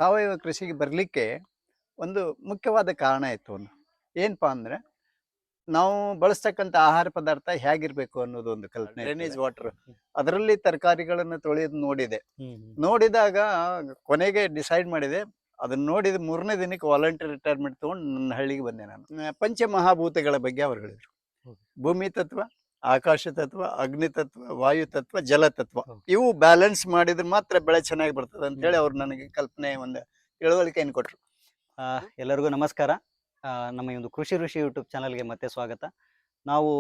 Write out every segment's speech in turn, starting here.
ಸಾವಯವ ಕೃಷಿಗೆ ಬರಲಿಕ್ಕೆ ಒಂದು ಮುಖ್ಯವಾದ ಕಾರಣ ಇತ್ತು. ಒಂದು ಏನಪ್ಪಾ ಅಂದ್ರೆ ನಾವು ಬಳಸ್ತಕ್ಕಂಥ ಆಹಾರ ಪದಾರ್ಥ ಹೇಗಿರ್ಬೇಕು ಅನ್ನೋದು ಒಂದು ಕಲ್ಪನೆ. ಡ್ರೈನೇಜ್ ವಾಟರ್, ಅದರಲ್ಲಿ ತರಕಾರಿಗಳನ್ನು ತೊಳೆಯೋದು ನೋಡಿದೆ. ನೋಡಿದಾಗ ಕೊನೆಗೆ ಡಿಸೈಡ್ ಮಾಡಿದೆ, ಅದನ್ನ ನೋಡಿದ 3ನೇ ದಿನಕ್ಕೆ ವಾಲಂಟಿಯರ್ ರಿಟೈರ್ಮೆಂಟ್ ತಗೊಂಡು ನನ್ನ ಹಳ್ಳಿಗೆ ಬಂದೆ ನಾನು. ಪಂಚಮಹಾಭೂತಗಳ ಬಗ್ಗೆ ಅವ್ರು ಹೇಳಿದ್ರು. ಭೂಮಿ ತತ್ವ, ಆಕಾಶ ತತ್ವ, ಅಗ್ನಿ ತತ್ವ, ವಾಯು ತತ್ವ, ಜಲ ತತ್ವ, ಇವು ಬ್ಯಾಲೆನ್ಸ್ ಮಾಡಿದ್ರೆ ಮಾತ್ರ ಬೆಳೆ ಚೆನ್ನಾಗಿ ಬರ್ತದೆ ಅಂತ ಹೇಳಿ ಅವ್ರು ನನಗೆ ಕಲ್ಪನೆ, ಒಂದು ತಿಳುವಳಿಕೆಯನ್ನು ಕೊಟ್ರು. ಎಲ್ಲರಿಗೂ ನಮಸ್ಕಾರ. ನಮ್ಮ ಈ ಒಂದು ಕೃಷಿ ಋಷಿ ಯೂಟ್ಯೂಬ್ ಚಾನಲ್ಗೆ ಮತ್ತೆ ಸ್ವಾಗತ. ನಾವು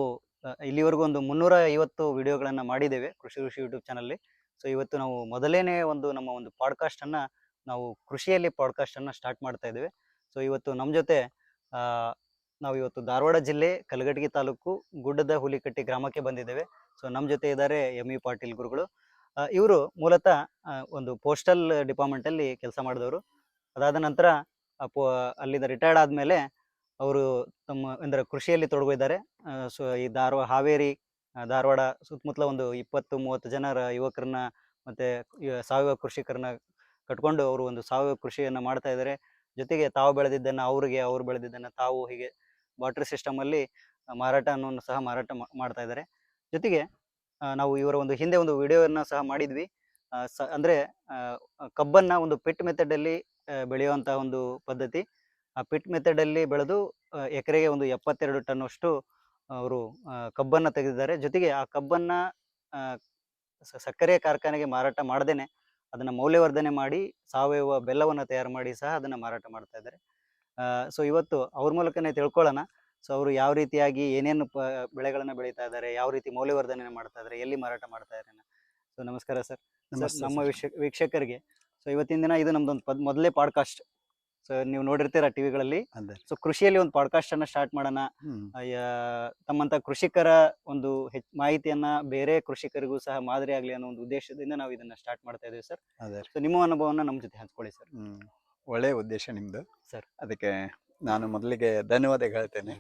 ಇಲ್ಲಿವರೆಗೂ ಒಂದು 350 ವಿಡಿಯೋಗಳನ್ನು ಮಾಡಿದ್ದೇವೆ ಕೃಷಿ ಋಷಿ ಯೂಟ್ಯೂಬ್ ಚಾನಲ್ಲಿ. ಸೊ ಇವತ್ತು ನಾವು ಮೊದಲೇನೆ ನಮ್ಮ ಒಂದು ಪಾಡ್ಕಾಸ್ಟ್ ಅನ್ನ ನಾವು ಕೃಷಿಯಲ್ಲಿ ಪಾಡ್ಕಾಸ್ಟ್ ಅನ್ನ ಸ್ಟಾರ್ಟ್ ಮಾಡ್ತಾ ಇದ್ದೇವೆ. ಸೊ ಇವತ್ತು ನಮ್ಮ ಜೊತೆ ನಾವು ಇವತ್ತು ಧಾರವಾಡ ಜಿಲ್ಲೆ ಕಲಘಟಗಿ ತಾಲೂಕು ಗುಡ್ಡದ ಹುಲಿಕಟ್ಟಿ ಗ್ರಾಮಕ್ಕೆ ಬಂದಿದ್ದೇವೆ. ಸೊ ನಮ್ಮ ಜೊತೆ ಇದ್ದಾರೆ ಎಂ ಇ ಪಾಟೀಲ್ ಗುರುಗಳು. ಇವರು ಮೂಲತಃ ಒಂದು ಪೋಸ್ಟಲ್ ಡಿಪಾರ್ಟ್ಮೆಂಟ್ ಅಲ್ಲಿ ಕೆಲಸ ಮಾಡಿದವರು. ಅದಾದ ನಂತರ ಅಲ್ಲಿಂದ ರಿಟೈರ್ಡ್ ಆದ್ಮೇಲೆ ಅವರು ತಮ್ಮ ಅಂದ್ರೆ ಕೃಷಿಯಲ್ಲಿ ತೊಡಗಿದ್ದಾರೆ. ಸೊ ಈ ಹಾವೇರಿ, ಧಾರವಾಡ ಸುತ್ತಮುತ್ತಲ ಒಂದು 20-30 ಜನ ಯುವಕರನ್ನ ಮತ್ತೆ ಸಾವಯವ ಕೃಷಿಕರನ್ನ ಕಟ್ಕೊಂಡು ಅವರು ಒಂದು ಸಾವಯವ ಕೃಷಿಯನ್ನ ಮಾಡ್ತಾ ಇದ್ದಾರೆ. ಜೊತೆಗೆ ತಾವು ಬೆಳೆದಿದ್ದನ್ನ ಅವ್ರಿಗೆ, ಅವ್ರು ಬೆಳೆದಿದ್ದನ್ನ ತಾವು, ಹೀಗೆ ಬಾಟರಿ ಸಿಸ್ಟಮ್ ಅಲ್ಲಿ ಮಾರಾಟವನ್ನು ಸಹ ಮಾರಾಟ ಮಾಡ್ತಾ ಇದ್ದಾರೆ. ಜೊತೆಗೆ ನಾವು ಇವರ ಒಂದು ಹಿಂದೆ ಒಂದು ವಿಡಿಯೋವನ್ನ ಸಹ ಮಾಡಿದ್ವಿ. ಅಂದ್ರೆ ಕಬ್ಬನ್ನ ಒಂದು ಪಿಟ್ ಮೆಥಡ್ ಅಲ್ಲಿ ಬೆಳೆಯುವಂತ ಒಂದು ಪದ್ಧತಿ. ಆ ಪಿಟ್ ಮೆಥಡ್ ಅಲ್ಲಿ ಬೆಳೆದು ಎಕರೆಗೆ ಒಂದು 72 ಟನ್ ಅಷ್ಟು ಅವರು ಕಬ್ಬನ್ನ ತೆಗೆದಿದ್ದಾರೆ. ಜೊತೆಗೆ ಆ ಕಬ್ಬನ್ನ ಸಕ್ಕರೆ ಕಾರ್ಖಾನೆಗೆ ಮಾರಾಟ ಮಾಡದೇನೆ ಅದನ್ನ ಮೌಲ್ಯವರ್ಧನೆ ಮಾಡಿ ಸಾವಯವ ಬೆಲ್ಲವನ್ನ ತಯಾರು ಮಾಡಿ ಸಹ ಅದನ್ನ ಮಾರಾಟ ಮಾಡ್ತಾ ಇದ್ದಾರೆ. ಸೊ ಇವತ್ತು ಅವ್ರ ಮೂಲಕನೇ ತಿಳ್ಕೊಳ್ಳೋಣ. ಸೊ ಅವರು ಯಾವ ರೀತಿಯಾಗಿ ಏನೇನು ಬೆಳೆಗಳನ್ನ ಬೆಳೀತಾ ಇದ್ದಾರೆ, ಯಾವ ರೀತಿ ಮೌಲ್ಯವರ್ಧನೆ ಮಾಡ್ತಾ ಇದ್ದಾರೆ, ಎಲ್ಲಿ ಮಾರಾಟ ಮಾಡ್ತಾ ಇದ್ದಾರೆ. ಸೊ ನಮಸ್ಕಾರ ಸರ್. ನಮ್ಮ ವೀಕ್ಷಕರಿಗೆ ಸೊ ಇವತ್ತಿನ ದಿನ ಇದು ನಮ್ದೊಂದು ಮೊದಲೇ ಪಾಡ್ಕಾಸ್ಟ್. ಸೊ ನೀವು ನೋಡಿರ್ತೀರ ಟಿವಿಗಳಲ್ಲಿ. ಸೊ ಕೃಷಿಯಲ್ಲಿ ಒಂದು ಪಾಡ್ಕಾಸ್ಟ್ ಅನ್ನ ಸ್ಟಾರ್ಟ್ ಮಾಡೋಣ, ತಮ್ಮಂತ ಕೃಷಿಕರ ಒಂದು ಮಾಹಿತಿಯನ್ನ ಬೇರೆ ಕೃಷಿಕರಿಗೂ ಸಹ ಮಾದರಿ ಆಗ್ಲಿ ಅನ್ನೋ ಒಂದು ಉದ್ದೇಶದಿಂದ ನಾವು ಇದನ್ನ ಸ್ಟಾರ್ಟ್ ಮಾಡ್ತಾ ಇದೀವಿ ಸರ್. ಸೊ ನಿಮ್ಮ ಅನುಭವನ ನಮ್ಮ ಜೊತೆ ಹಂಚ್ಕೊಳ್ಳಿ ಸರ್. ಒಳ್ಳೆ ಉದ್ದೇಶ ನಿಮ್ದು ಸರ್. ಅದಕ್ಕೆ ನಾನು ಮೊದಲಿಗೆ ಧನ್ಯವಾದ ಹೇಳ್ತೇನೆ.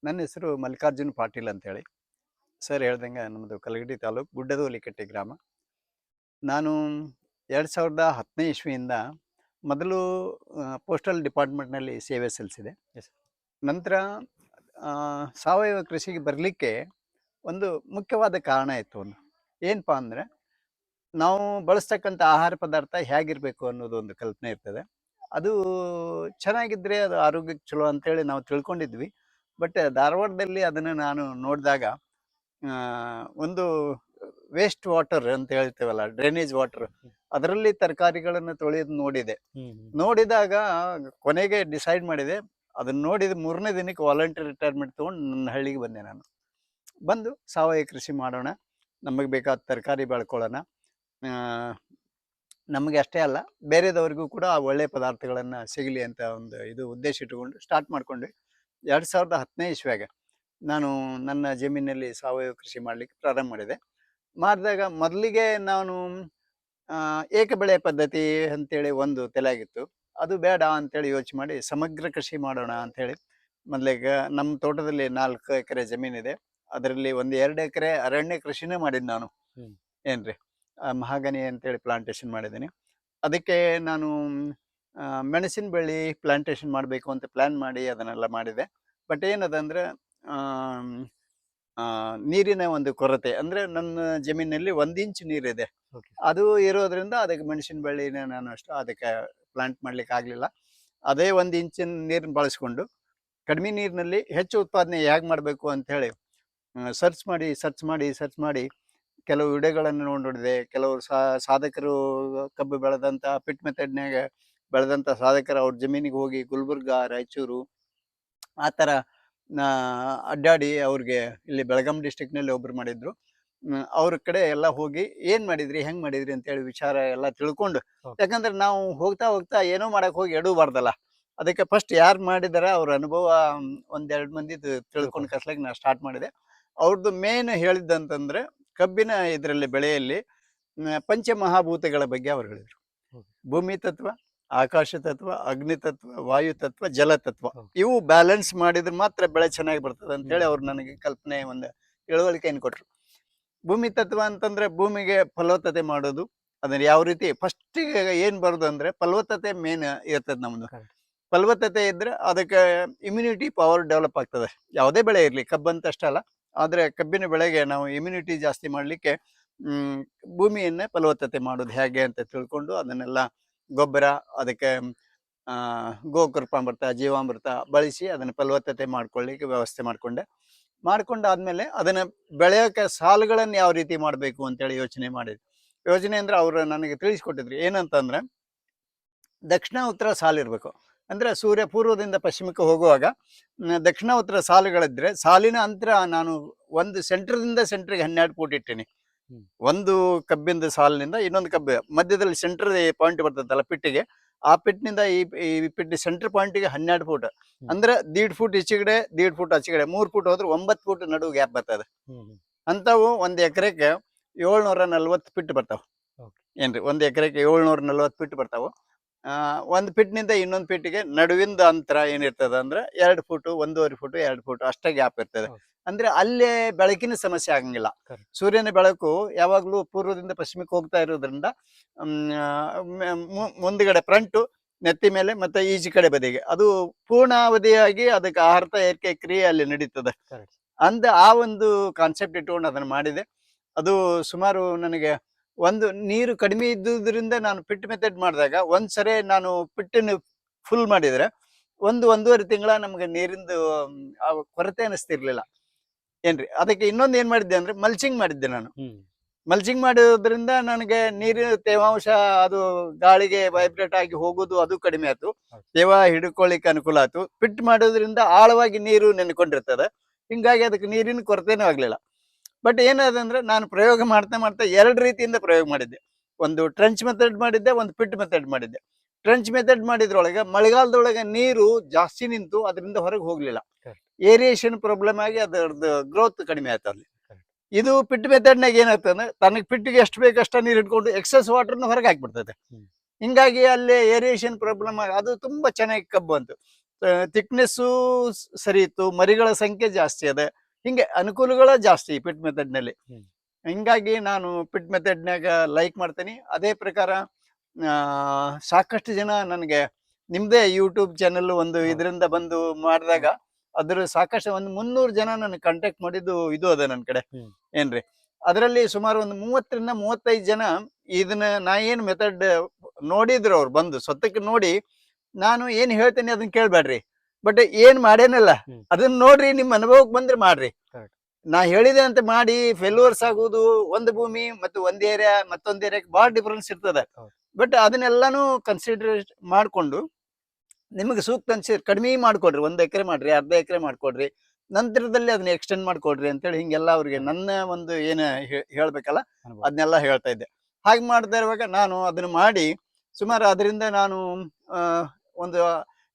ನನ್ನ ಹೆಸರು ಮಲ್ಲಿಕಾರ್ಜುನ್ ಪಾಟೀಲ್ ಅಂತ ಹೇಳಿ. ಸರ್ ಹೇಳ್ದಂಗೆ ನಮ್ಮದು ಕಲಘಟಗಿ ತಾಲೂಕು ಗುಡ್ಡದ ಹುಲಿಕಟ್ಟಿ ಗ್ರಾಮ. ನಾನು 2010ನೇ ಇಸ್ವಿಯಿಂದ ಮೊದಲು ಪೋಸ್ಟಲ್ ಡಿಪಾರ್ಟ್ಮೆಂಟ್ನಲ್ಲಿ ಸೇವೆ ಸಲ್ಲಿಸಿದೆ. ನಂತರ ಸಾವಯವ ಕೃಷಿಗೆ ಬರಲಿಕ್ಕೆ ಒಂದು ಮುಖ್ಯವಾದ ಕಾರಣ ಇತ್ತು. ಒಂದು ಏನಪ್ಪಾ ಅಂದರೆ ನಾವು ಬಳಸ್ತಕ್ಕಂಥ ಆಹಾರ ಪದಾರ್ಥ ಹೇಗಿರಬೇಕು ಅನ್ನೋದು ಒಂದು ಕಲ್ಪನೆ ಇರ್ತದೆ. ಅದು ಚೆನ್ನಾಗಿದ್ದರೆ ಅದು ಆರೋಗ್ಯಕ್ಕೆ ಚಲೋ ಅಂತೇಳಿ ನಾವು ತಿಳ್ಕೊಂಡಿದ್ವಿ. ಬಟ್ ಧಾರವಾಡದಲ್ಲಿ ಅದನ್ನು ನಾನು ನೋಡಿದಾಗ ಒಂದು ವೇಸ್ಟ್ ವಾಟರ್ ಅಂತ ಹೇಳ್ತೇವಲ್ಲ, ಡ್ರೈನೇಜ್ ವಾಟರ್, ಅದರಲ್ಲಿ ತರಕಾರಿಗಳನ್ನು ತೊಳೆಯೋದು ನೋಡಿದೆ. ನೋಡಿದಾಗ ಕೊನೆಗೆ ಡಿಸೈಡ್ ಮಾಡಿದೆ, ಅದನ್ನ ನೋಡಿದ 3ನೇ ದಿನಕ್ಕೆ ವಾಲಂಟಿಯರ್ ರಿಟೈರ್ಮೆಂಟ್ ತಗೊಂಡು ನನ್ನ ಹಳ್ಳಿಗೆ ಬಂದೆ ನಾನು. ಬಂದು ಸಾವಯವ ಕೃಷಿ ಮಾಡೋಣ, ನಮಗೆ ಬೇಕಾದ ತರಕಾರಿ ಬೆಳ್ಕೊಳ್ಳೋಣ, ನಮಗೆ ಅಷ್ಟೇ ಅಲ್ಲ ಬೇರೆದವ್ರಿಗೂ ಕೂಡ ಆ ಒಳ್ಳೆಯ ಪದಾರ್ಥಗಳನ್ನು ಸಿಗಲಿ ಅಂತ ಒಂದು ಇದು ಉದ್ದೇಶ ಇಟ್ಟುಕೊಂಡು ಸ್ಟಾರ್ಟ್ ಮಾಡ್ಕೊಂಡ್ವಿ. 2010ನೇ ಇಸ್ವಿಯಾಗ ನಾನು ನನ್ನ ಜಮೀನಲ್ಲಿ ಸಾವಯವ ಕೃಷಿ ಮಾಡಲಿಕ್ಕೆ ಪ್ರಾರಂಭ ಮಾಡಿದಾಗ ಮೊದಲಿಗೆ ನಾನು ಏಕ ಬೆಳೆ ಪದ್ಧತಿ ಅಂತೇಳಿ ಒಂದು ತಲೆಯಾಗಿತ್ತು. ಅದು ಬೇಡ ಅಂತೇಳಿ ಯೋಚನೆ ಮಾಡಿ ಸಮಗ್ರ ಕೃಷಿ ಮಾಡೋಣ ಅಂಥೇಳಿ ಮೊದಲಿಗೆ ನಮ್ಮ ತೋಟದಲ್ಲಿ 4 ಎಕರೆ ಜಮೀನಿದೆ. ಅದರಲ್ಲಿ ಒಂದು 2 ಎಕರೆ ಅರಣ್ಯ ಕೃಷಿನೇ ಮಾಡಿದ್ದು ನಾನು. ಏನ್ರಿ ಮಹಾಗನಿ ಅಂತೇಳಿ ಪ್ಲಾಂಟೇಶನ್ ಮಾಡಿದ್ದೀನಿ. ಅದಕ್ಕೆ ನಾನು ಮೆಣಸಿನ ಬಳ್ಳಿ ಪ್ಲಾಂಟೇಶನ್ ಮಾಡಬೇಕು ಅಂತ ಪ್ಲ್ಯಾನ್ ಮಾಡಿ ಅದನ್ನೆಲ್ಲ ಮಾಡಿದೆ. ಬಟ್ ಏನದಂದ್ರೆ ನೀರಿನ ಒಂದು ಕೊರತೆ, ಅಂದರೆ ನನ್ನ ಜಮೀನಲ್ಲಿ 1 ಇಂಚ್ ನೀರಿದೆ. ಅದು ಇರೋದ್ರಿಂದ ಅದಕ್ಕೆ ಮೆಣಸಿನ ಬಳ್ಳಿನ ನಾನು ಅಷ್ಟು ಅದಕ್ಕೆ ಪ್ಲಾಂಟ್ ಮಾಡ್ಲಿಕ್ಕೆ ಆಗಲಿಲ್ಲ. ಅದೇ 1 ಇಂಚಿನ ನೀರನ್ನ ಬಳಸ್ಕೊಂಡು ಕಡಿಮೆ ನೀರಿನಲ್ಲಿ ಹೆಚ್ಚು ಉತ್ಪಾದನೆ ಹೇಗೆ ಮಾಡಬೇಕು ಅಂಥೇಳಿ ಸರ್ಚ್ ಮಾಡಿ ಕೆಲವು ವಿಡಿಯೋಗಳನ್ನು ನೋಡಿದೆ. ಕೆಲವರು ಸಾಧಕರು ಕಬ್ಬು ಬೆಳೆದಂಥ ಪಿಟ್ ಮೆಥಡ್ನಾಗ ಬೆಳೆದಂಥ ಸಾಧಕರು ಅವ್ರ ಜಮೀನಿಗೆ ಹೋಗಿ ಗುಲ್ಬರ್ಗ, ರಾಯಚೂರು ಆ ಥರ ಅಡ್ಡಾಡಿ ಅವ್ರಿಗೆ ಇಲ್ಲಿ ಬೆಳಗಾಂ ಡಿಸ್ಟಿಕ್ನಲ್ಲಿ ಒಬ್ರು ಮಾಡಿದ್ರು. ಅವ್ರ ಕಡೆ ಎಲ್ಲ ಹೋಗಿ ಏನ್ ಮಾಡಿದ್ರಿ, ಹೆಂಗ್ ಮಾಡಿದ್ರಿ ಅಂತೇಳಿ ವಿಚಾರ ಎಲ್ಲ ತಿಳ್ಕೊಂಡು, ಯಾಕಂದ್ರೆ ನಾವು ಹೋಗ್ತಾ ಏನೋ ಮಾಡಕ್ ಹೋಗಿ ಎಡಬಾರ್ದಲ್ಲ. ಅದಕ್ಕೆ ಫಸ್ಟ್ ಯಾರು ಮಾಡಿದಾರ ಅವ್ರ ಅನುಭವ 1-2 ಮಂದಿ ತಿಳ್ಕೊಂಡು ಕಸ್ಲಾಗಿ ನಾ ಸ್ಟಾರ್ಟ್ ಮಾಡಿದೆ. ಅವ್ರದ್ದು ಮೇನ್ ಹೇಳಿದ್ದಂತಂದ್ರೆ ಕಬ್ಬಿನ ಇದರಲ್ಲಿ ಬೆಳೆಯಲ್ಲಿ ಪಂಚಮಹಾಭೂತಗಳ ಬಗ್ಗೆ ಅವ್ರು ಹೇಳಿದ್ರು. ಭೂಮಿ ತತ್ವ, ಆಕಾಶ ತತ್ವ, ಅಗ್ನಿ ತತ್ವ, ವಾಯು ತತ್ವ, ಜಲ ತತ್ವ, ಇವು ಬ್ಯಾಲೆನ್ಸ್ ಮಾಡಿದ್ರೆ ಮಾತ್ರ ಬೆಳೆ ಚೆನ್ನಾಗಿ ಬರ್ತದೆ ಅಂತ ಹೇಳಿ ಅವ್ರು ನನಗೆ ಕಲ್ಪನೆ, ಒಂದು ತಿಳುವಳಿಕೆಯನ್ನು ಕೊಟ್ರು. ಭೂಮಿ ತತ್ವ ಅಂತಂದ್ರೆ ಭೂಮಿಗೆ ಫಲವತ್ತತೆ ಮಾಡೋದು, ಅದನ್ನ ಯಾವ ರೀತಿ ಫಸ್ಟಿಗೆ ಏನ್ ಬರೋದು ಅಂದ್ರೆ ಫಲವತ್ತತೆ ಮೇನ್ ಇರ್ತದೆ ನಮ್ದು. Correct. ಫಲವತ್ತತೆ ಇದ್ರೆ ಅದಕ್ಕೆ ಇಮ್ಯುನಿಟಿ ಪವರ್ ಡೆವಲಪ್ ಆಗ್ತದೆ. ಯಾವುದೇ ಬೆಳೆ ಇರಲಿ, ಕಬ್ಬಂತ ಅಷ್ಟಲ್ಲ, ಆದ್ರೆ ಕಬ್ಬಿನ ಬೆಳೆಗೆ ನಾವು ಇಮ್ಯುನಿಟಿ ಜಾಸ್ತಿ ಮಾಡ್ಲಿಕ್ಕೆ ಹ್ಮ್ ಭೂಮಿಯನ್ನ ಫಲವತ್ತತೆ ಮಾಡೋದು ಹೇಗೆ ಅಂತ ತಿಳ್ಕೊಂಡು ಅದನ್ನೆಲ್ಲ ಗೊಬ್ಬರ, ಅದಕ್ಕೆ ಗೋಕೃಪಾಮೃತ, ಜೀವಾಮೃತ ಬಳಸಿ ಅದನ್ನ ಫಲವತ್ತತೆ ಮಾಡ್ಕೊಳ್ಳಿಕ್ಕೆ ವ್ಯವಸ್ಥೆ ಮಾಡ್ಕೊಂಡಾದ್ಮೇಲೆ ಅದನ್ನ ಬೆಳೆಯೋಕೆ ಸಾಲುಗಳನ್ನ ಯಾವ ರೀತಿ ಮಾಡಬೇಕು ಅಂತೇಳಿ ಯೋಚನೆ ಮಾಡಿದ್ವಿ. ಯೋಜನೆ ಅಂದ್ರೆ ಅವರು ನನಗೆ ತಿಳಿಸ್ಕೊಟ್ಟಿದ್ರು. ಏನಂತಂದ್ರೆ ದಕ್ಷಿಣ ಉತ್ತರ ಸಾಲು ಇರಬೇಕು. ಅಂದ್ರೆ ಸೂರ್ಯ ಪೂರ್ವದಿಂದ ಪಶ್ಚಿಮಕ್ಕೆ ಹೋಗುವಾಗ ದಕ್ಷಿಣ ಉತ್ತರ ಸಾಲುಗಳಿದ್ರೆ ಸಾಲಿನ ಅಂತರ ನಾನು ಒಂದು ಸೆಂಟ್ರದಿಂದ ಸೆಂಟ್ರಿಗೆ 12 ಫೂಟ್ ಇಟ್ಟೀನಿ. ಒಂದು ಕಬ್ಬಿಂದ ಸಾಲಿನಿಂದ ಇನ್ನೊಂದು ಕಬ್ಬು ಮಧ್ಯದಲ್ಲಿ ಸೆಂಟರ್ ಪಾಯಿಂಟ್ ಬರ್ತದಲ್ಲ ಪಿಟ್ಟಿಗೆ, ಆ ಪಿಟ್ನಿಂದ ಈ ಪಿಟ್ಟಿ ಸೆಂಟರ್ ಪಾಯಿಂಟಿಗೆ 12 ಫೂಟ್. ಅಂದ್ರೆ 1.5 ಫೂಟ್ ಈಚೆಗಡೆ 1.5 ಫೂಟ್ ಆಚೆಗಡೆ 3 ಫೂಟ್ ಹೋದ್ರೆ 9 ಫೂಟ್ ನಡುವೆ ಗ್ಯಾಪ್ ಬರ್ತದೆ. ಅಂತವು ಒಂದು ಎಕರೆಗೆ 740 ಫಿಟ್ ಬರ್ತಾವ. ಏನ್ರಿ, ಒಂದು ಎಕರೆಗೆ 740 ಫಿಟ್ ಬರ್ತಾವ. ಒಂದು ಪಿಟ್ನಿಂದ ಇನ್ನೊಂದು ಪಿಟ್ಟಿಗೆ ನಡುವಿಂದ ಅಂತರ ಏನಿರ್ತದ ಅಂದ್ರೆ 2 ಫೂಟ್, 1.5 ಫೂಟ್, 2 ಫೂಟ್ ಅಷ್ಟೇ ಗ್ಯಾಪ್ ಇರ್ತದೆ. ಅಂದ್ರೆ ಅಲ್ಲೇ ಬೆಳಕಿನ ಸಮಸ್ಯೆ ಆಗಂಗಿಲ್ಲ. ಸೂರ್ಯನ ಬೆಳಕು ಯಾವಾಗ್ಲೂ ಪೂರ್ವದಿಂದ ಪಶ್ಚಿಮಕ್ಕೆ ಹೋಗ್ತಾ ಇರೋದ್ರಿಂದ ಮುಂದ್ಗಡೆ ಫ್ರಂಟ್ ನೆತ್ತಿ ಮೇಲೆ ಮತ್ತೆ ಈಚೆ ಕಡೆ ಬದಿಗೆ ಅದು ಪೂರ್ಣಾವಧಿಯಾಗಿ ಅದಕ್ಕೆ ಆಹಾರ ತಯಾರಿಕೆ ಕ್ರಿಯೆ ಅಲ್ಲಿ ನಡೀತದೆ. ಆ ಒಂದು ಕಾನ್ಸೆಪ್ಟ್ ಇಟ್ಕೊಂಡು ಅದನ್ನ ಮಾಡಿದೆ. ಅದು ಸುಮಾರು ನನಗೆ ಒಂದು ನೀರು ಕಡಿಮೆ ಇದ್ದುದರಿಂದ ನಾನು ಪಿಟ್ ಮೆಥಡ್ ಮಾಡಿದಾಗ ಒಂದ್ಸರಿ ನಾನು ಪಿಟ್ಟನ್ನು ಫುಲ್ ಮಾಡಿದ್ರೆ 1-1.5 ತಿಂಗಳ ನಮ್ಗೆ ನೀರಿಂದು ಕೊರತೆ ಅನಿಸ್ತಿರ್ಲಿಲ್ಲ. ಏನ್ರಿ, ಅದಕ್ಕೆ ಇನ್ನೊಂದು ಏನ್ ಮಾಡಿದ್ದೆ ಅಂದ್ರೆ ಮಲ್ಚಿಂಗ್ ಮಾಡಿದ್ದೆ ನಾನು. ಮಲ್ಚಿಂಗ್ ಮಾಡೋದ್ರಿಂದ ನನಗೆ ನೀರಿನ ತೇವಾಂಶ ಅದು ಗಾಳಿಗೆ ವೈಬ್ರೇಟ್ ಆಗಿ ಹೋಗೋದು ಅದು ಕಡಿಮೆ ಆಯ್ತು. ತೇವ ಹಿಡ್ಕೊಳ್ಳಿಕ್ಕೆ ಅನುಕೂಲ ಆಯ್ತು. ಪಿಟ್ ಮಾಡೋದ್ರಿಂದ ಆಳವಾಗಿ ನೀರು ನೆನ್ಕೊಂಡಿರ್ತದೆ. ಹಿಂಗಾಗಿ ಅದಕ್ಕೆ ನೀರಿನ ಕೊರತೆನೂ ಆಗ್ಲಿಲ್ಲ. ಬಟ್ ಏನಾದಂದ್ರೆ ನಾನು ಪ್ರಯೋಗ ಮಾಡ್ತಾ 2 ರೀತಿಯಿಂದ ಪ್ರಯೋಗ ಮಾಡಿದ್ದೆ. ಒಂದು ಟ್ರೆಂಚ್ ಮೆಥಡ್ ಮಾಡಿದ್ದೆ, ಒಂದು ಪಿಟ್ ಮೆಥಡ್ ಮಾಡಿದ್ದೆ. ಟ್ರೆಂಚ್ ಮೆಥಡ್ ಮಾಡಿದ್ರೊಳಗೆ ಮಳೆಗಾಲದೊಳಗೆ ನೀರು ಜಾಸ್ತಿ ನಿಂತು ಅದರಿಂದ ಹೊರಗೆ ಹೋಗ್ಲಿಲ್ಲ. ಏರಿಯೇಷನ್ ಪ್ರಾಬ್ಲಮ್ ಆಗಿ ಅದರದ್ದು ಗ್ರೋತ್ ಕಡಿಮೆ ಆಯ್ತು ಅಲ್ಲಿ. ಇದು ಪಿಟ್ ಮೆಥಡ್ನಾಗ ಏನಾಗ್ತದೆ ಅಂದ್ರೆ ತನಗೆ ಪಿಟ್ಟಿಗೆ ಎಷ್ಟು ಬೇಕಷ್ಟ ನೀರು ಇಟ್ಕೊಂಡು ಎಕ್ಸಸ್ ವಾಟರ್ನ ಹೊರಗೆ ಹಾಕ್ಬಿಡ್ತದೆ. ಹಿಂಗಾಗಿ ಅಲ್ಲಿ ಏರಿಯೇಷನ್ ಪ್ರಾಬ್ಲಮ್ ಆಗಿ ಅದು ತುಂಬಾ ಚೆನ್ನಾಗಿ ಕಬ್ಬು ಬಂತು. ಥಿಕ್ನೆಸ್ಸು ಸರಿ ಇತ್ತು, ಮರಿಗಳ ಸಂಖ್ಯೆ ಜಾಸ್ತಿ ಅದ. ಹಿಂಗೆ ಅನುಕೂಲಗಳ ಜಾಸ್ತಿ ಪಿಟ್ ಮೆಥಡ್ ನಲ್ಲಿ. ಹಿಂಗಾಗಿ ನಾನು ಪಿಟ್ ಮೆಥಡ್ನಾಗ ಲೈಕ್ ಮಾಡ್ತೀನಿ. ಅದೇ ಪ್ರಕಾರ ಸಾಕಷ್ಟು ಜನ ನನಗೆ ನಿಮ್ದೇ ಯೂಟ್ಯೂಬ್ ಚಾನೆಲ್ ಒಂದು ಇದರಿಂದ ಬಂದು ಮಾಡಿದಾಗ ಅದ್ರ ಸಾಕಷ್ಟು ಒಂದು 300 ಜನ ನನಗೆ ಕಾಂಟ್ಯಾಕ್ಟ್ ಮಾಡಿದ್ದು ಇದು ಅದ ನನ್ನ ಕಡೆ. ಏನ್ರಿ, ಅದರಲ್ಲಿ ಸುಮಾರು ಒಂದು 30ರಿಂದ 35 ಜನ ಇದನ್ನ ನಾ ಏನ್ ಮೆಥಡ್ ನೋಡಿದ್ರು, ಅವ್ರು ಬಂದು ಸ್ವತಕ್ಕೆ ನೋಡಿ ನಾನು ಏನ್ ಹೇಳ್ತೇನೆ ಅದನ್ನ ಕೇಳ್ಬೇಡ್ರಿ, ಬಟ್ ಏನ್ ಮಾಡೇನಲ್ಲ ಅದನ್ನ ನೋಡ್ರಿ, ನಿಮ್ ಅನುಭವಕ್ಕೆ ಬಂದ್ರೆ ಮಾಡ್ರಿ. ನಾ ಹೇಳಿದೆ ಅಂತ ಮಾಡಿ ಫೇಲ್ಯೂರ್ಸ್ ಆಗುವುದು ಒಂದು ಭೂಮಿ ಮತ್ತು ಒಂದ್ ಏರಿಯಾ ಮತ್ತೊಂದ್ ಏರಿಯಾಕ್ಕೆ ಬಹಳ ಡಿಫರೆನ್ಸ್ ಇರ್ತದೆ. ಬಟ್ ಅದನ್ನೆಲ್ಲಾನು ಕನ್ಸಿಡರ್ ಮಾಡ್ಕೊಂಡು ನಿಮಗೆ ಸೂಕ್ತ ಅನ್ಸಿ ಕಡಿಮೆ ಮಾಡ್ಕೊಡ್ರಿ, 1 ಎಕರೆ ಮಾಡ್ರಿ, ಅರ್ಧ ಎಕರೆ ಮಾಡ್ಕೊಡ್ರಿ, ನಂತರದಲ್ಲಿ ಅದನ್ನ ಎಕ್ಸ್ಟೆಂಡ್ ಮಾಡ್ಕೊಡ್ರಿ ಅಂತೇಳಿ ಹಿಂಗೆಲ್ಲ ಅವ್ರಿಗೆ ನನ್ನ ಒಂದು ಏನ ಹೇಳ್ಬೇಕಲ್ಲ ಅದನ್ನೆಲ್ಲ ಹೇಳ್ತಾ ಇದ್ದೆ. ಹಾಗೆ ಮಾಡ್ತಾ ಇರುವಾಗ ನಾನು ಅದನ್ನ ಮಾಡಿ ಸುಮಾರು ಅದರಿಂದ ನಾನು ಒಂದು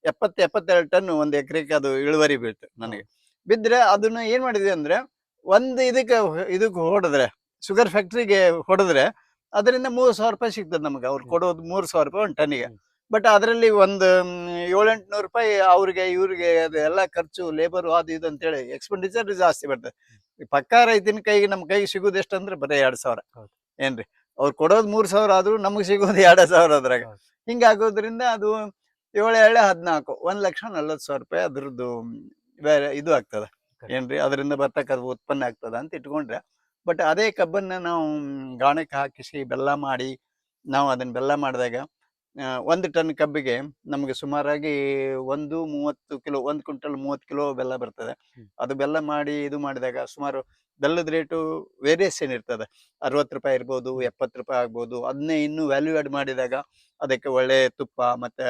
70-72 ಟನ್ 1 ಎಕರೆಗೆ ಅದು ಇಳುವರಿ ಬೀಳ್ತು ನನಗೆ. ಬಿದ್ರೆ ಅದನ್ನ ಏನ್ ಮಾಡಿದ್ವಿ ಅಂದ್ರೆ ಒಂದು ಇದಕ್ಕೆ ಹೊಡೆದ್ರೆ, ಶುಗರ್ ಫ್ಯಾಕ್ಟ್ರಿಗೆ ಹೊಡೆದ್ರೆ ಅದರಿಂದ 3,000 ರೂಪಾಯಿ ಸಿಗ್ತದೆ ನಮಗೆ. ಅವ್ರು ಕೊಡೋದು 3,000 ರೂಪಾಯಿ 1 ಟನ್ನಿಗೆ. ಬಟ್ ಅದರಲ್ಲಿ ಒಂದು 700-800 ರೂಪಾಯಿ ಅವ್ರಿಗೆ ಇವ್ರಿಗೆ ಅದೆಲ್ಲ ಖರ್ಚು, ಲೇಬರ್ ಅದು ಇದು ಅಂತೇಳಿ ಎಕ್ಸ್ಪೆಂಡಿಚರ್ ಜಾಸ್ತಿ ಬರ್ತದೆ. ಪಕ್ಕಾ ರೈತನ ಕೈಗೆ ನಮ್ಮ ಕೈಗೆ ಸಿಗೋದು ಎಷ್ಟಂದ್ರೆ ಬರೀ 2,000. ಏನ್ರಿ, ಅವ್ರು ಕೊಡೋದು 3,000 ಆದ್ರೂ ನಮಗೆ ಸಿಗೋದು 2,000 ಅದ್ರಾಗ. ಹಿಂಗಾಗೋದ್ರಿಂದ ಅದು 7-14 1,40,000 ರೂಪಾಯಿ ಅದ್ರದ್ದು ಬೇರೆ ಇದು ಆಗ್ತದೆ. ಏನ್ರಿ, ಅದರಿಂದ ಬರ್ತಕ್ಕಂಥ ಉತ್ಪನ್ನ ಆಗ್ತದ ಅಂತ ಇಟ್ಕೊಂಡ್ರೆ. ಬಟ್ ಅದೇ ಕಬ್ಬನ್ನ ನಾವು ಗಾಣಕ್ಕೆ ಹಾಕಿಸಿ ಬೆಲ್ಲ ಮಾಡಿ ನಾವು ಅದನ್ನ ಬೆಲ್ಲ ಮಾಡಿದಾಗ 1 ಟನ್ ಕಬ್ಬಿಗೆ ನಮಗೆ ಸುಮಾರಾಗಿ 130 ಕಿಲೋ, 1 ಕ್ವಿಂಟಲ್ 30 ಕಿಲೋ ಬೆಲ್ಲ ಬರ್ತದೆ. ಅದು ಬೆಲ್ಲ ಮಾಡಿ ಇದು ಮಾಡಿದಾಗ ಸುಮಾರು ಬೆಲ್ಲದ ರೇಟು ವೇರಿಯೇಷನ್ ಇರ್ತದೆ. 60 ರೂಪಾಯಿ ಇರ್ಬೋದು, 70 ರೂಪಾಯಿ ಆಗ್ಬೋದು. ಅದನ್ನೇ ಇನ್ನೂ ವ್ಯಾಲ್ಯೂ ಆಡ್ ಮಾಡಿದಾಗ ಅದಕ್ಕೆ ಒಳ್ಳೆ ತುಪ್ಪ ಮತ್ತೆ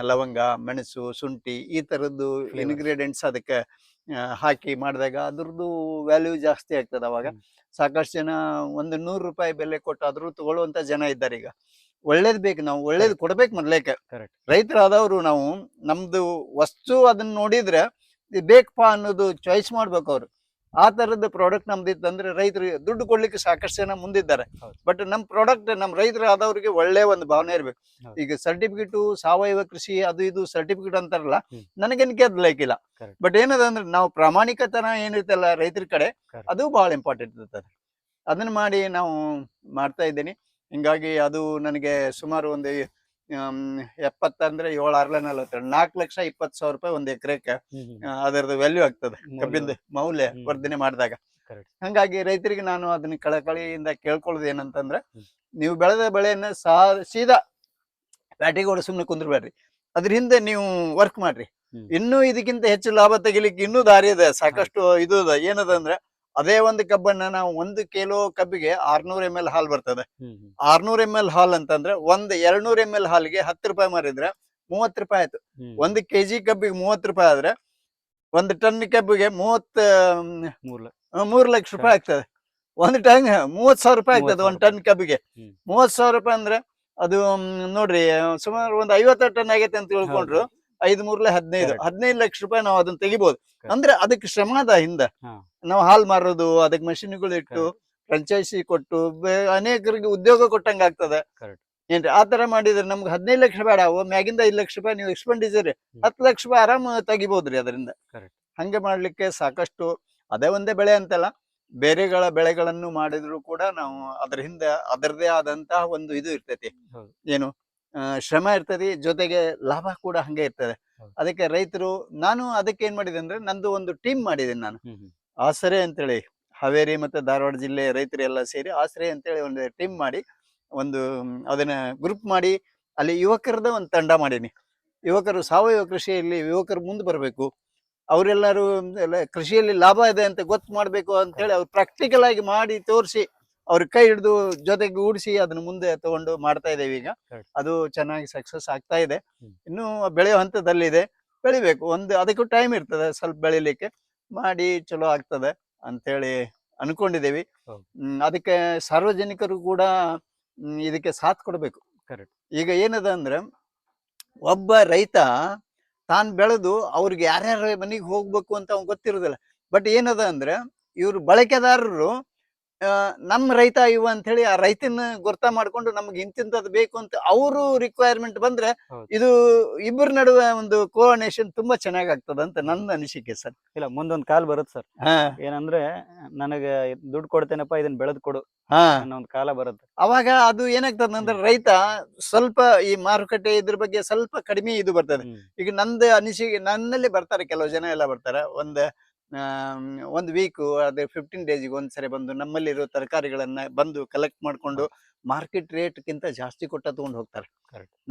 ಲವಂಗ, ಮೆಣಸು, ಶುಂಠಿ ಈ ತರದ್ದು ಇನ್ಗ್ರೀಡಿಯೆಂಟ್ಸ್ ಅದಕ್ಕೆ ಹಾಕಿ ಮಾಡಿದಾಗ ಅದ್ರದ್ದು ವ್ಯಾಲ್ಯೂ ಜಾಸ್ತಿ ಆಗ್ತದೆ. ಅವಾಗ ಸಾಕಷ್ಟು ಜನ 100 ರೂಪಾಯಿ ಬೆಲೆ ಕೊಟ್ಟಾದ್ರೂ ತಗೊಳ್ಳುವಂತ ಜನ ಇದ್ದಾರೆ. ಈಗ ಒಳ್ಳೇದ್ ಬೇಕು, ನಾವು ಒಳ್ಳೇದು ಕೊಡ್ಬೇಕು ಮೊದ್ಲೇಕೆ. ರೈತರಾದವರು ನಾವು ನಮ್ದು ವಸ್ತು ಅದನ್ನ ನೋಡಿದ್ರೆ ಬೇಕಪ್ಪ ಅನ್ನೋದು ಚಾಯ್ಸ್ ಮಾಡ್ಬೇಕು ಅವ್ರು. ಆ ತರದ ಪ್ರಾಡಕ್ಟ್ ನಮ್ದಿತ್ತಂದ್ರೆ ರೈತರಿಗೆ ದುಡ್ಡು ಕೊಡ್ಲಿಕ್ಕೆ ಸಾಕಷ್ಟು ಜನ ಮುಂದಿದ್ದಾರೆ. ಬಟ್ ನಮ್ ಪ್ರಾಡಕ್ಟ್ ನಮ್ ರೈತರು ಆದವ್ರಿಗೆ ಒಳ್ಳೆ ಒಂದು ಭಾವನೆ ಇರ್ಬೇಕು. ಈಗ ಸರ್ಟಿಫಿಕೇಟು ಸಾವಯವ ಕೃಷಿ ಅದು ಇದು ಸರ್ಟಿಫಿಕೇಟ್ ಅಂತಾರಲ್ಲ, ನನಗೇನಕ್ಕೆ ಅದ್ ಲೈಕ್ ಇಲ್ಲ. ಬಟ್ ಏನದ ಅಂದ್ರೆ ನಾವು ಪ್ರಾಮಾಣಿಕತನ ಏನಿರ್ತಲ್ಲ ರೈತರ ಕಡೆ, ಅದು ಬಹಳ ಇಂಪಾರ್ಟೆಂಟ್ ಇರ್ತದೆ. ಅದನ್ನ ಮಾಡಿ ನಾವು ಮಾಡ್ತಾ ಇದ್ದೀನಿ. ಹಿಂಗಾಗಿ ಅದು ನನಗೆ ಸುಮಾರು ಒಂದು 70 ಅಂದ್ರೆ 7 6 4,20,000 ಒಂದು ಎಕರೆಕ್ಕೆ ಅದರದ್ದು ವ್ಯಾಲ್ಯೂ ಆಗ್ತದೆ, ಕಬ್ಬಿಂದ ಮೌಲ್ಯ ವರ್ಧನೆ ಮಾಡಿದಾಗ. ಹಂಗಾಗಿ ರೈತರಿಗೆ ನಾನು ಅದನ್ನ ಕಳಕಳಿಯಿಂದ ಕೇಳ್ಕೊಳ್ಳೋದು ಏನಂತಂದ್ರೆ, ನೀವು ಬೆಳೆದ ಬೆಳೆಯನ್ನ ಸೀದಾ ಪ್ಯಾಟಿಗೆ ಸುಮ್ಮನೆ ಕುಂದ್ರಬೇಡ್ರಿ, ಅದ್ರ ಹಿಂದೆ ನೀವು ವರ್ಕ್ ಮಾಡ್ರಿ. ಇನ್ನೂ ಇದಕ್ಕಿಂತ ಹೆಚ್ಚು ಲಾಭ ತೆಗಿಲಿಕ್ಕೆ ಇನ್ನೂ ದಾರಿ ಇದೆ, ಸಾಕಷ್ಟು ಇದು ಏನದ ಅಂದ್ರೆ, ಅದೇ ಒಂದು ಕಬ್ಬನ್ನ ನಾವು 1 ಕಿಲೋ ಕಬ್ಬಿಗೆ 600 ml ಹಾಲು ಬರ್ತದೆ. 600 ml ಹಾಲ್ ಅಂತಂದ್ರೆ 200 ml ಹಾಲಿಗೆ 10 ರೂಪಾಯಿ ಮಾರಿದ್ರೆ 30 ರೂಪಾಯಿ ಆಯ್ತು. 1 kg ಕಬ್ಬಿಗೆ 30 ರೂಪಾಯಿ ಆದ್ರೆ 1 ಟನ್ ಕಬ್ಬಿಗೆ 3 ಲಕ್ಷ ರೂಪಾಯಿ ಆಗ್ತದೆ. 1 ಟನ್ 30,000 ರೂಪಾಯಿ ಆಗ್ತದೆ 1 ಟನ್ ಕಬ್ಬಿಗೆ. 30,000 ರೂಪಾಯಿ ಅಂದ್ರೆ ಅದು ನೋಡ್ರಿ, ಸುಮಾರು ಒಂದು 50 ಟನ್ ಆಗೈತೆ ಅಂತ ತಿಳ್ಕೊಂಡ್ರು 5 3 15 ಲಕ್ಷ ರೂಪಾಯಿ ನಾವು ಅದನ್ನ ತೆಗಿಬಹುದು. ಅಂದ್ರೆ ಅದಕ್ಕೆ ಶ್ರಮದ ಹಿಂದ ನಾವು ಹಾಲ್ ಮಾರೋದು, ಅದಕ್ಕೆ ಮಷಿನ್ಗಳು ಇಟ್ಟು ಫ್ರಾಂಚೈಸಿ ಕೊಟ್ಟು ಅನೇಕರಿಗೆ ಉದ್ಯೋಗ ಕೊಟ್ಟಂಗ ಆಗ್ತದೆ ಏನ್ರಿ. ಆ ತರ ಮಾಡಿದ್ರೆ ನಮ್ಗೆ 15 ಲಕ್ಷ ಬೇಡ, ಮ್ಯಾಗಿಂದ 5 ಲಕ್ಷ ರೂಪಾಯಿ ನೀವು ಎಕ್ಸ್ಪೆಂಡಿಚರ್ 10 ಲಕ್ಷ ರೂಪಾಯಿ ಆರಾಮ್ ತೆಗಿಬಹುದ್ರಿ ಅದರಿಂದ. ಹಂಗೆ ಮಾಡ್ಲಿಕ್ಕೆ ಸಾಕಷ್ಟು, ಅದೇ ಒಂದೇ ಬೆಳೆ ಅಂತಲ್ಲ, ಬೇರೆಗಳ ಬೆಳೆಗಳನ್ನು ಮಾಡಿದ್ರು ಕೂಡ ನಾವು ಅದ್ರ ಹಿಂದೆ ಅದರದೇ ಆದಂತಹ ಒಂದು ಇದು ಇರ್ತೈತಿ, ಏನು ಶ್ರಮ ಇರ್ತದೆ, ಜೊತೆಗೆ ಲಾಭ ಕೂಡ ಹಂಗೆ ಇರ್ತದೆ. ಅದಕ್ಕೆ ರೈತರು, ನಾನು ಅದಕ್ಕೆ ಏನ್ ಮಾಡಿದೆ ಅಂದ್ರೆ, ನಂದು ಒಂದು ಟೀಮ್ ಮಾಡಿದ್ದೀನಿ ನಾನು, ಆಸರೆ ಅಂತೇಳಿ, ಹಾವೇರಿ ಮತ್ತೆ ಧಾರವಾಡ ಜಿಲ್ಲೆ ರೈತರೆಲ್ಲ ಸೇರಿ ಆಸರೆ ಅಂತೇಳಿ ಒಂದು ಟೀಮ್ ಮಾಡಿ, ಒಂದು ಅದನ್ನ ಗ್ರೂಪ್ ಮಾಡಿ ಅಲ್ಲಿ ಯುವಕರದ ಒಂದು ತಂಡ ಮಾಡೀನಿ. ಯುವಕರು ಸಾವಯವ ಕೃಷಿಯಲ್ಲಿ ಯುವಕರು ಮುಂದೆ ಬರಬೇಕು, ಅವರೆಲ್ಲರೂ ಕೃಷಿಯಲ್ಲಿ ಲಾಭ ಇದೆ ಅಂತ ಗೊತ್ತು ಮಾಡ್ಬೇಕು ಅಂತ ಹೇಳಿ ಅವ್ರು ಪ್ರಾಕ್ಟಿಕಲ್ ಆಗಿ ಮಾಡಿ ತೋರಿಸಿ, ಅವ್ರ ಕೈ ಹಿಡಿದು ಜೊತೆಗೆ ಗೂಡಿಸಿ ಅದನ್ನ ಮುಂದೆ ತಗೊಂಡು ಮಾಡ್ತಾ ಇದ್ದೇವೆ ಈಗ. ಅದು ಚೆನ್ನಾಗಿ ಸಕ್ಸಸ್ ಆಗ್ತಾ ಇದೆ. ಇನ್ನು ಬೆಳೆಯೋ ಹಂತದಲ್ಲಿದೆ, ಬೆಳಿಬೇಕು, ಅದಕ್ಕೂ ಟೈಮ್ ಇರ್ತದೆ ಸ್ವಲ್ಪ ಬೆಳಿಲಿಕ್ಕೆ, ಮಾಡಿ ಚಲೋ ಆಗ್ತದೆ ಅಂತೇಳಿ ಅನ್ಕೊಂಡಿದ್ದೇವೆ. ಅದಕ್ಕೆ ಸಾರ್ವಜನಿಕರು ಕೂಡ ಇದಕ್ಕೆ ಸಾಥ್ ಕೊಡ್ಬೇಕು. ಈಗ ಏನದ ಅಂದ್ರೆ, ಒಬ್ಬ ರೈತ ತಾನ್ ಬೆಳೆದು ಅವ್ರಿಗೆ ಯಾರ್ಯಾರ ಮನೆಗೆ ಹೋಗ್ಬೇಕು ಅಂತ ಅವ್ನ್ ಗೊತ್ತಿರೋದಿಲ್ಲ. ಬಟ್ ಏನದ ಅಂದ್ರೆ, ಇವ್ರು ಬಳಕೆದಾರರು ನಮ್ಮ ರೈತ ಇವ ಅಂತ ಹೇಳಿ ಆ ರೈತನ ಗೊತ್ತಾ ಮಾಡ್ಕೊಂಡು ನಮ್ಗೆ ಇಂತಿಂತದ್ ಬೇಕು ಅಂತ ಅವರು ರಿಕ್ವೈರ್ಮೆಂಟ್ ಬಂದ್ರೆ, ಇದು ಇಬ್ಬರ ನಡುವೆ ಒಂದು ಕೋಆರ್ಡಿನೇಷನ್ ತುಂಬಾ ಚೆನ್ನಾಗಿ ಆಗ್ತದ ಅಂತ ನನ್ನ ಅನಿಸಿಕೆ ಸರ್. ಇಲ್ಲ, ಮುಂದೊಂದ್ ಕಾಲ್ ಬರುತ್ತೆ ಸರ್, ಏನಂದ್ರೆ ನನಗೆ ದುಡ್ಡು ಕೊಡ್ತೇನಪ್ಪ, ಇದನ್ನ ಬೆಳೆದ್ ಕೊಡು ಅನ್ನೋ ಒಂದು ಕಾಲ ಬರುತ್ತೆ. ಅವಾಗ ಅದು ಏನಾಗ್ತದ ಅಂದ್ರೆ, ರೈತ ಸ್ವಲ್ಪ ಈ ಮಾರುಕಟ್ಟೆ ಇದ್ರ ಬಗ್ಗೆ ಸ್ವಲ್ಪ ಕಡಿಮೆ ಇದು ಬರ್ತದೆ. ಈಗ ನಂದು ಅನಿಸಿಕೆ, ನನ್ನಲ್ಲಿ ಬರ್ತಾರೆ ಕೆಲವು ಜನ ಎಲ್ಲ ಬರ್ತಾರೆ, ಒಂದು ವೀಕು ಅದೇ 15 ಡೇಸ್ಗೆ ಒಂದ್ಸರಿ ಬಂದು ನಮ್ಮಲ್ಲಿರೋ ತರಕಾರಿಗಳನ್ನ ಬಂದು ಕಲೆಕ್ಟ್ ಮಾಡ್ಕೊಂಡು ಮಾರ್ಕೆಟ್ ರೇಟ್ಗಿಂತ ಜಾಸ್ತಿ ಕೊಟ್ಟ ತಗೊಂಡು ಹೋಗ್ತಾರೆ.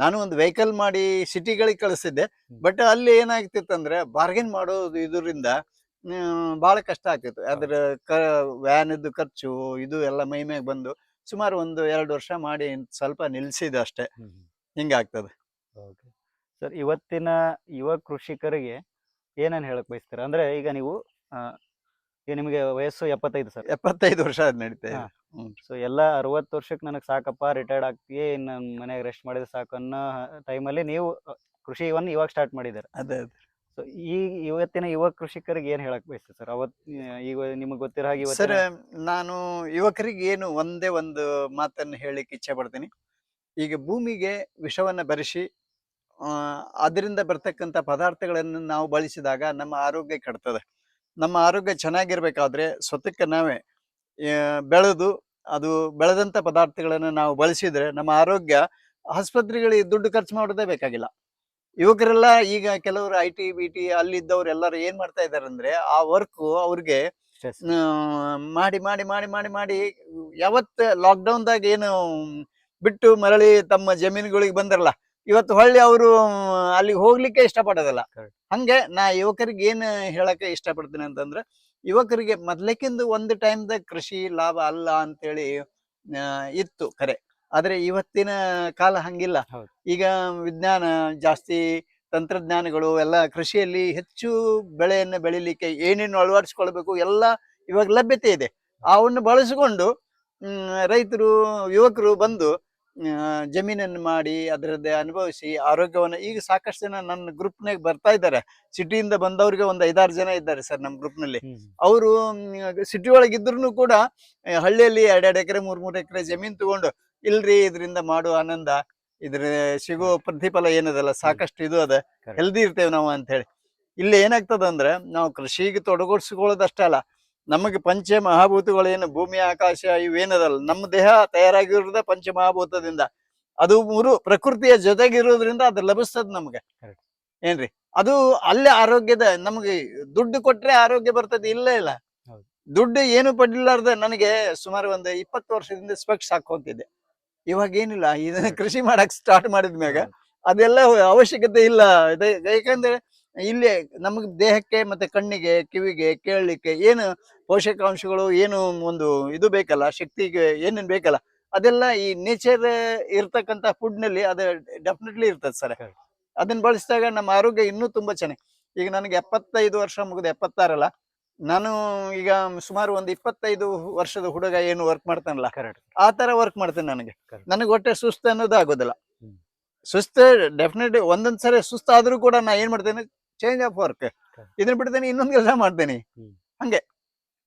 ನಾನು ಒಂದು ವೆಹಿಕಲ್ ಮಾಡಿ ಸಿಟಿಗಳಿಗೆ ಕಳಿಸಿದ್ದೆ, ಬಟ್ ಅಲ್ಲಿ ಏನಾಗ್ತಿತ್ತು ಬಾರ್ಗೇನ್ ಮಾಡೋದು ಇದರಿಂದ ಬಹಳ ಕಷ್ಟ ಆಗ್ತಿತ್ತು. ಅದ್ರ ವ್ಯಾನದ್ದು ಖರ್ಚು ಇದು ಎಲ್ಲ ಮೈ ಮೇಲೆ ಬಂದು ಸುಮಾರು 1-2 ವರ್ಷ ಮಾಡಿ ಸ್ವಲ್ಪ ನಿಲ್ಸಿದೆ ಅಷ್ಟೇ. ಹಿಂಗಾಗ್ತದೆ. ಸರ್, ಇವತ್ತಿನ ಯುವ ಕೃಷಿಕರಿಗೆ ಏನೇನು ಹೇಳಕ್ ಬಯಸ್ತೀರ? ಅಂದ್ರೆ ಈಗ ನೀವು ಈಗ ನಿಮಗೆ ವಯಸ್ಸು 75 ಸರ್. 75 ವರ್ಷ ನಡೀತಾ ಇದೆ. ಸೊ ಎಲ್ಲ 60 ವರ್ಷಕ್ಕೆ ನನಗೆ ಸಾಕಪ್ಪ, ರಿಟೈರ್ಡ್ ಆಗ್ತೀವಿ, ಇನ್ನು ಮನೆಯಾಗ ರೆಸ್ಟ್ ಮಾಡಿದ್ರೆ ಸಾಕು ಅನ್ನೋ ಟೈಮಲ್ಲಿ ನೀವು ಕೃಷಿವನ್ನು ಇವಾಗ ಸ್ಟಾರ್ಟ್ ಮಾಡಿದ್ದಾರೆ. ಅದೇ. ಸೊ ಇವತ್ತಿನ ಯುವ ಕೃಷಿಕರಿಗೆ ಏನ್ ಹೇಳಕ್ ಬಯಸ್ತೀವಿ ಸರ್? ಈಗ ನಿಮಗೆ ಗೊತ್ತಿರೋ ಹಾಗೆ ಸರ್, ನಾನು ಯುವಕರಿಗೆ ಏನು ಒಂದೇ ಒಂದು ಮಾತನ್ನು ಹೇಳಿಕ್ಕೆ ಇಚ್ಛೆ ಪಡ್ತೀನಿ. ಈಗ ಭೂಮಿಗೆ ವಿಷವನ್ನ ಬೆರೆಸಿ ಅದರಿಂದ ಬರ್ತಕ್ಕಂಥ ಪದಾರ್ಥಗಳನ್ನು ನಾವು ಬಳಸಿದಾಗ ನಮ್ಮ ಆರೋಗ್ಯ ಕೆಡ್ತದೆ. ನಮ್ಮ ಆರೋಗ್ಯ ಚೆನ್ನಾಗಿರ್ಬೇಕಾದ್ರೆ ಸ್ವತಕ್ಕೆ ನಾವೇ ಬೆಳೆದು ಅದು ಬೆಳೆದಂತ ಪದಾರ್ಥಗಳನ್ನು ನಾವು ಬಳಸಿದ್ರೆ ನಮ್ಮ ಆರೋಗ್ಯ, ಆಸ್ಪತ್ರೆಗಳಿಗೆ ದುಡ್ಡು ಖರ್ಚು ಮಾಡೋದೇ ಬೇಕಾಗಿಲ್ಲ. ಯುವಕರೆಲ್ಲ ಈಗ ಕೆಲವರು IT BT ಅಲ್ಲಿದ್ದವ್ರು ಎಲ್ಲರೂ ಏನ್ ಮಾಡ್ತಾ ಇದಾರೆ ಅಂದ್ರೆ, ಆ ವರ್ಕ್ ಅವ್ರಿಗೆ ಮಾಡಿ ಮಾಡಿ ಮಾಡಿ ಮಾಡಿ ಮಾಡಿ ಯಾವತ್ತು ಲಾಕ್ಡೌನ್ದಾಗ ಏನು ಬಿಟ್ಟು ಮರಳಿ ತಮ್ಮ ಜಮೀನುಗಳಿಗೆ ಬಂದ್ರಲ್ಲ, ಇವತ್ತು ಹೊಳ್ಳಿ ಅವರು ಅಲ್ಲಿಗೆ ಹೋಗ್ಲಿಕ್ಕೆ ಇಷ್ಟಪಡೋದಿಲ್ಲ. ಹಂಗೆ ನಾ ಯುವಕರಿಗೆ ಏನ್ ಹೇಳಕ್ಕೆ ಇಷ್ಟಪಡ್ತೀನಿ ಅಂತಂದ್ರೆ, ಯುವಕರಿಗೆ ಮೊದ್ಲೇಕಿಂದು ಒಂದು ಟೈಮ್ದಾಗ ಕೃಷಿ ಲಾಭ ಅಲ್ಲ ಅಂತೇಳಿ ಇತ್ತು ಖರೆ, ಆದ್ರೆ ಇವತ್ತಿನ ಕಾಲ ಹಂಗಿಲ್ಲ. ಈಗ ವಿಜ್ಞಾನ ಜಾಸ್ತಿ, ತಂತ್ರಜ್ಞಾನಗಳು ಎಲ್ಲ ಕೃಷಿಯಲ್ಲಿ ಹೆಚ್ಚು ಬೆಳೆಯನ್ನು ಬೆಳಿಲಿಕ್ಕೆ ಏನೇನು ಅಳವಡಿಸ್ಕೊಳ್ಬೇಕು ಎಲ್ಲ ಇವಾಗ ಲಭ್ಯತೆ ಇದೆ. ಅವನ್ನು ಬಳಸಿಕೊಂಡು ರೈತರು, ಯುವಕರು ಬಂದು ಜಮೀನನ್ನು ಮಾಡಿ ಅದರದ್ದೇ ಅನುಭವಿಸಿ ಆರೋಗ್ಯವನ್ನು, ಈಗ ಸಾಕಷ್ಟು ಜನ ನನ್ನ ಗ್ರೂಪ್ನಾಗ ಬರ್ತಾ ಇದ್ದಾರೆ. ಸಿಟಿಯಿಂದ ಬಂದವ್ರಿಗೆ ಒಂದು 5-6 ಜನ ಇದ್ದಾರೆ ಸರ್ ನಮ್ಮ ಗ್ರೂಪ್ನಲ್ಲಿ. ಅವರು ಸಿಟಿ ಒಳಗಿದ್ರು ಕೂಡ ಹಳ್ಳಿಯಲ್ಲಿ 2-2 ಎಕರೆ 3-3 ಎಕರೆ ಜಮೀನ್ ತಗೊಂಡು, ಇಲ್ರಿ ಇದರಿಂದ ಮಾಡುವ ಆನಂದ, ಇದ್ರ ಸಿಗೋ ಪ್ರತಿಫಲ ಏನದಲ್ಲ ಸಾಕಷ್ಟು ಇದು ಅದ, ಹೆಲ್ದಿ ಇರ್ತೇವೆ ನಾವು ಅಂತ ಹೇಳಿ. ಇಲ್ಲಿ ಏನಾಗ್ತದ ಅಂದ್ರೆ, ನಾವು ಕೃಷಿಗೆ ತೊಡಗಿಸ್ಕೊಳ್ಳೋದಷ್ಟೇ ಅಲ್ಲ, ನಮಗೆ ಪಂಚ ಮಹಾಭೂತಗಳೇನು ಭೂಮಿ ಆಕಾಶ ಇವೇನದಲ್ಲ, ನಮ್ಮ ದೇಹ ತಯಾರಾಗಿರೋದ ಪಂಚ ಮಹಾಭೂತದಿಂದ. ಅದು ಮೂರು ಪ್ರಕೃತಿಯ ಜೊತೆಗಿರೋದ್ರಿಂದ ಅದು ಲಭಿಸ್ತದ ನಮ್ಗೆ. Correct. ಏನ್ರಿ, ಅದು ಅಲ್ಲೇ ಆರೋಗ್ಯದ. ನಮ್ಗೆ ದುಡ್ಡು ಕೊಟ್ರೆ ಆರೋಗ್ಯ ಬರ್ತದೆ, ಇಲ್ಲ ಇಲ್ಲ. ಹೌದು. ದುಡ್ಡು ಏನು ಪಡ್ಲಿಲ್ಲಾರ್ದ ನನಗೆ ಸುಮಾರು ಒಂದು 20 ವರ್ಷದಿಂದ ಸ್ಪೆಕ್ಸ್ ಹಾಕೊಂತಿದ್ದೆ. ಇವಾಗ ಏನಿಲ್ಲ, ಇದನ್ನ ಕೃಷಿ ಮಾಡಕ್ ಸ್ಟಾರ್ಟ್ ಮಾಡಿದ್ಮ್ಯಾಗ ಹೌದು. ಅದೆಲ್ಲ ಅವಶ್ಯಕತೆ ಇಲ್ಲ. ಯಾಕಂದ್ರೆ ಇಲ್ಲಿ ನಮಗ್ ದೇಹಕ್ಕೆ ಮತ್ತೆ ಕಣ್ಣಿಗೆ ಕಿವಿಗೆ ಕೇಳಲಿಕ್ಕೆ ಏನು ಪೋಷಕಾಂಶಗಳು, ಏನು ಒಂದು ಇದು ಬೇಕಲ್ಲ, ಶಕ್ತಿಗೆ ಏನೇನ್ ಬೇಕಲ್ಲ, ಅದೆಲ್ಲ ಈ ನೇಚರ್ ಇರ್ತಕ್ಕಂಥ ಫುಡ್ ನಲ್ಲಿ ಅದು ಡೆಫಿನೆಟ್ಲಿ ಇರ್ತದೆ ಸರ್. Correct. ಅದನ್ನ ಬಳಸಿದಾಗ ನಮ್ಮ ಆರೋಗ್ಯ ಇನ್ನೂ ತುಂಬಾ ಚೆನ್ನಾಗಿ. ಈಗ ನನಗೆ 75 ವರ್ಷ ಮುಗಿದ, 76 ಅಲ್ಲ, ನಾನು ಈಗ ಸುಮಾರು ಒಂದು 25 ವರ್ಷದ ಹುಡುಗ ಏನು ವರ್ಕ್ ಮಾಡ್ತಾನಲ್ಲ, Correct. ಆ ತರ ವರ್ಕ್ ಮಾಡ್ತೇನೆ. ನನಗೆ Correct. ನನಗೆ ಹೊಟ್ಟೆ ಸುಸ್ತು ಅನ್ನೋದು ಆಗೋದಿಲ್ಲ. ಹ್ಮ್. ಸುಸ್ತು ಡೆಫಿನೆಟ್ಲಿ ಒಂದೊಂದ್ಸರಿ ಸುಸ್ತಾದ್ರೂ ಕೂಡ ನಾ ಏನ್ ಮಾಡ್ತೇನೆ, ಚೇಂಜ್ ಆಫ್ ವರ್ಕ್, ಇದನ್ನ ಬಿಡ್ತೇನೆ, ಇನ್ನೊಂದ್ ಕೆಲಸ ಮಾಡ್ತೇನೆ. ಹ್ಮ್. ಹಂಗೆ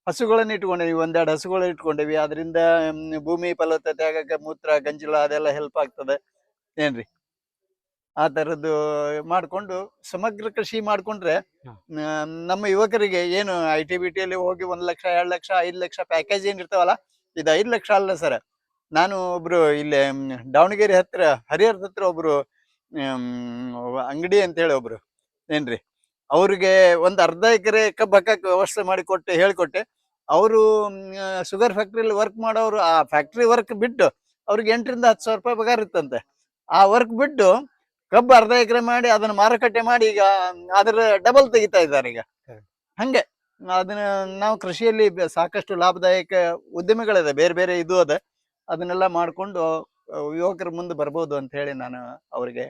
ಹಸುಗಳನ್ನ ಇಟ್ಕೊಂಡೇವಿ, 1-2 ಹಸುಗಳು ಇಟ್ಕೊಂಡೇವಿ. ಅದರಿಂದ ಭೂಮಿ ಫಲವತ್ತತೆ ಆಗಕ್ಕೆ ಮೂತ್ರ ಗಂಜಲ ಅದೆಲ್ಲ ಹೆಲ್ಪ್ ಆಗ್ತದೆ. ಏನ್ರಿ, ಆ ತರದ್ದು ಮಾಡ್ಕೊಂಡು ಸಮಗ್ರ ಕೃಷಿ ಮಾಡ್ಕೊಂಡ್ರೆ ಹಾ. ನಮ್ಮ ಯುವಕರಿಗೆ ಏನು ITBT ಅಲ್ಲಿ ಹೋಗಿ 1 ಲಕ್ಷ 2 ಲಕ್ಷ 5 ಲಕ್ಷ ಪ್ಯಾಕೇಜ್ ಏನ್ ಇರ್ತಾವಲ್ಲ, ಇದು 5 ಲಕ್ಷ ಅಲ್ಲ ಸರ್. ನಾನು ಒಬ್ರು ಇಲ್ಲಿ ದಾವಣಗೆರೆ ಹತ್ರ ಹರಿಹರದ ಹತ್ರ ಒಬ್ರು ಅಂಗಡಿ ಅಂತ ಹೇಳಿ ಒಬ್ರು, ಏನ್ರಿ, ಅವ್ರಿಗೆ ಒಂದು ಅರ್ಧ ಎಕರೆ ಕಬ್ಬು ಹಾಕಕ್ಕೆ ವ್ಯವಸ್ಥೆ ಮಾಡಿ ಕೊಟ್ಟೆ, ಹೇಳ್ಕೊಟ್ಟೆ. ಅವರು ಶುಗರ್ ಫ್ಯಾಕ್ಟ್ರಿಯಲ್ಲಿ ವರ್ಕ್ ಮಾಡೋರು, ಆ ಫ್ಯಾಕ್ಟ್ರಿ ವರ್ಕ್ ಬಿಟ್ಟು ಅವ್ರಿಗೆ 8 ರಿಂದ 10 ಸಾವಿರ ರೂಪಾಯಿ ಪಗಾರ ಇತ್ತಂತೆ. ಆ ವರ್ಕ್ ಬಿಟ್ಟು ಕಬ್ಬು ಅರ್ಧ ಎಕರೆ ಮಾಡಿ ಅದನ್ನ ಮಾರುಕಟ್ಟೆ ಮಾಡಿ ಈಗ ಅದರ ಡಬಲ್ ತೆಗಿತಾ ಇದ್ದಾರೆ ಈಗ. ಹಂಗೆ ಅದನ್ನ ನಾವು ಕೃಷಿಯಲ್ಲಿ ಸಾಕಷ್ಟು ಲಾಭದಾಯಕ ಉದ್ಯಮಿಗಳಿದೆ, ಬೇರೆ ಬೇರೆ ಇದು ಅದ. ಅದನ್ನೆಲ್ಲ ಮಾಡ್ಕೊಂಡು ಯುವಕರ ಮುಂದೆ ಬರ್ಬೋದು ಅಂತ ಹೇಳಿ ನಾನು ಅವರಿಗೆ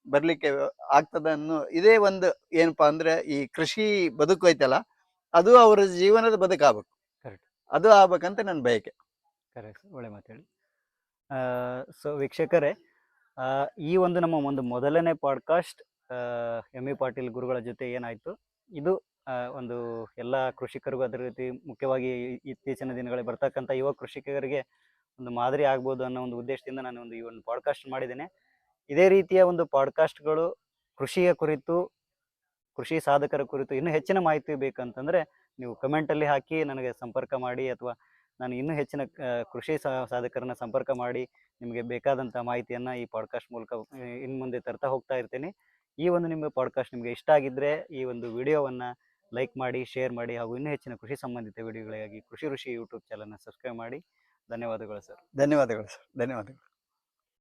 ಬರ್ಲಿಕ್ಕೆ ಆಗ್ತದ ಅನ್ನೋ ಇದೇ ಒಂದು ಏನಪ್ಪಾ ಅಂದ್ರೆ, ಈ ಕೃಷಿ ಬದುಕು ಐತಲ್ಲ, ಅದು ಅವರ ಜೀವನದ ಬದುಕಾಗಬೇಕು. Correct. ಅದು ಆಗ್ಬೇಕಂತ ನನ್ನ ಬಯಕೆ. ಕರೆಕ್ಟ್, ಒಳ್ಳೆ ಮಾತು ಹೇಳಿ. ಸೊ ವೀಕ್ಷಕರೇ, ಈ ಒಂದು ನಮ್ಮ ಒಂದು ಮೊದಲನೇ ಪಾಡ್ಕಾಸ್ಟ್ ಎಂ.ಇ. ಪಾಟೀಲ್ ಗುರುಗಳ ಜೊತೆ ಏನಾಯಿತು, ಇದು ಒಂದು ಎಲ್ಲ ಕೃಷಿಕರಿಗೂ, ಅದೇ ರೀತಿ ಮುಖ್ಯವಾಗಿ ಇತ್ತೀಚಿನ ದಿನಗಳಲ್ಲಿ ಬರ್ತಕ್ಕಂಥ ಯುವ ಕೃಷಿಕರಿಗೆ ಒಂದು ಮಾದರಿ ಆಗ್ಬೋದು ಅನ್ನೋ ಒಂದು ಉದ್ದೇಶದಿಂದ ನಾನು ಈ ಒಂದು ಪಾಡ್ಕಾಸ್ಟ್ ಮಾಡಿದ್ದೇನೆ. ಇದೇ ರೀತಿಯ ಒಂದು ಪಾಡ್ಕಾಸ್ಟ್ಗಳು ಕೃಷಿಯ ಕುರಿತು, ಕೃಷಿ ಸಾಧಕರ ಕುರಿತು ಇನ್ನೂ ಹೆಚ್ಚಿನ ಮಾಹಿತಿ ಬೇಕಂತಂದರೆ ನೀವು ಕಮೆಂಟಲ್ಲಿ ಹಾಕಿ ನನಗೆ ಸಂಪರ್ಕ ಮಾಡಿ, ಅಥವಾ ನಾನು ಇನ್ನೂ ಹೆಚ್ಚಿನ ಕೃಷಿ ಸಾಧಕರನ್ನ ಸಂಪರ್ಕ ಮಾಡಿ ನಿಮಗೆ ಬೇಕಾದಂಥ ಮಾಹಿತಿಯನ್ನು ಈ ಪಾಡ್ಕಾಸ್ಟ್ ಮೂಲಕ ಇನ್ನು ಮುಂದೆ ತರ್ತಾ ಹೋಗ್ತಾ ಇರ್ತೀನಿ. ಈ ಒಂದು ನಿಮ್ಮ ಪಾಡ್ಕಾಸ್ಟ್ ನಿಮಗೆ ಇಷ್ಟ ಆಗಿದ್ದರೆ ಈ ಒಂದು ವಿಡಿಯೋವನ್ನು ಲೈಕ್ ಮಾಡಿ, ಶೇರ್ ಮಾಡಿ, ಹಾಗೂ ಇನ್ನೂ ಹೆಚ್ಚಿನ ಕೃಷಿ ಸಂಬಂಧಿತ ವಿಡಿಯೋಗಳಿಗಾಗಿ ಕೃಷಿ ಋಷಿ ಯೂಟ್ಯೂಬ್ ಚಾನಲ್ನ ಸಬ್ಸ್ಕ್ರೈಬ್ ಮಾಡಿ. ಧನ್ಯವಾದಗಳು ಸರ್. ಧನ್ಯವಾದಗಳು ಸರ್, ಧನ್ಯವಾದಗಳು.